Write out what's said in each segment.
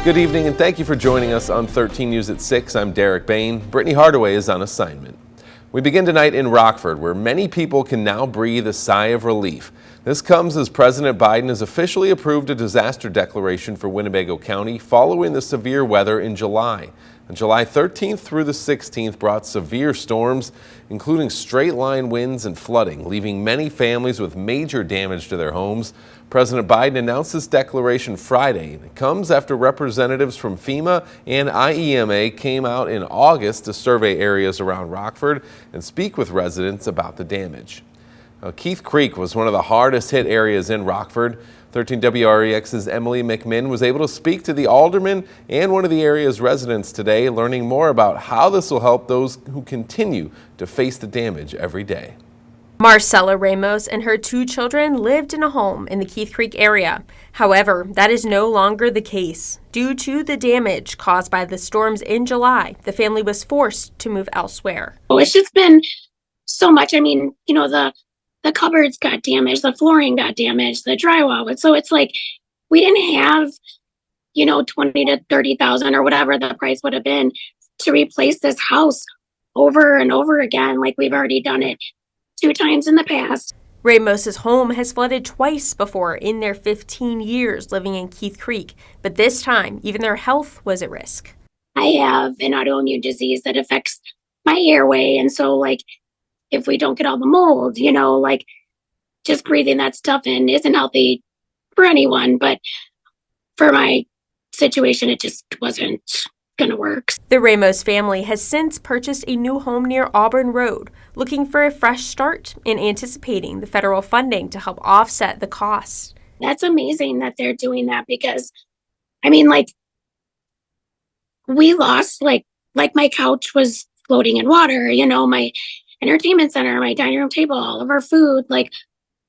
Good evening and thank you for joining us on 13 News at 6. I'm Derek Bain. Brittany Hardaway is on assignment. We begin tonight in Rockford, where many people can now breathe a sigh of relief. This comes as President Biden has officially approved a disaster declaration for Winnebago County following the severe weather in July. On July 13th through the 16th brought severe storms, including straight-line winds and flooding, leaving many families with major damage to their homes. President Biden announced this declaration Friday. It comes after representatives from FEMA and IEMA came out in August to survey areas around Rockford and speak with residents about the damage. Keith Creek was one of the hardest hit areas in Rockford. 13 WREX's Emily McMinn was able to speak to the alderman and one of the area's residents today, learning more about how this will help those who continue to face the damage every day. Marcella Ramos and her 2 children lived in a home in the Keith Creek area. However, that is no longer the case. Due to the damage caused by the storms in July, the family was forced to move elsewhere. It's just been so much. I mean, the cupboards got damaged, the flooring got damaged, the drywall. So it's like we didn't have, 20 to 30,000 or whatever the price would have been to replace this house over and over again. Like we've already done it 2 times in the past. Ramos's home has flooded twice before in their 15 years living in Keith Creek, but this time even their health was at risk. I have an autoimmune disease that affects my airway, and so if we don't get all the mold, just breathing that stuff in isn't healthy for anyone, but for my situation it just wasn't gonna work. The Ramos family has since purchased a new home near Auburn Road, looking for a fresh start and anticipating the federal funding to help offset the costs. That's amazing that they're doing that because, we lost, my couch was floating in water, my entertainment center, my dining room table, all of our food,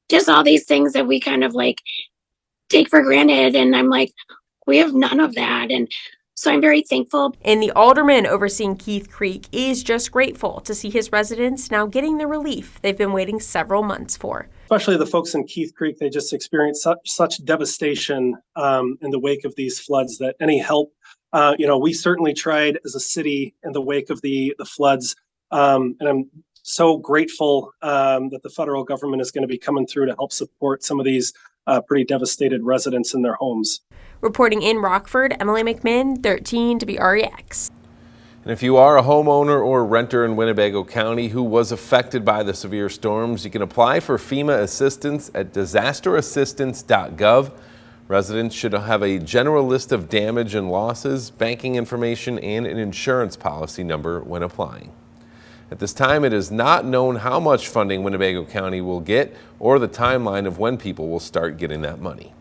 just all these things that we kind of take for granted. And I'm we have none of that. And so I'm very thankful. And the alderman overseeing Keith Creek is just grateful to see his residents now getting the relief they've been waiting several months for. Especially the folks in Keith Creek, they just experienced such devastation in the wake of these floods that any help, we certainly tried as a city in the wake of the floods. And I'm so grateful that the federal government is going to be coming through to help support some of these pretty devastated residents in their homes. Reporting in Rockford, Emily McMinn, 13 WREX. And if you are a homeowner or renter in Winnebago County who was affected by the severe storms, you can apply for FEMA assistance at disasterassistance.gov. Residents should have a general list of damage and losses, banking information, and an insurance policy number when applying. At this time, it is not known how much funding Winnebago County will get or the timeline of when people will start getting that money.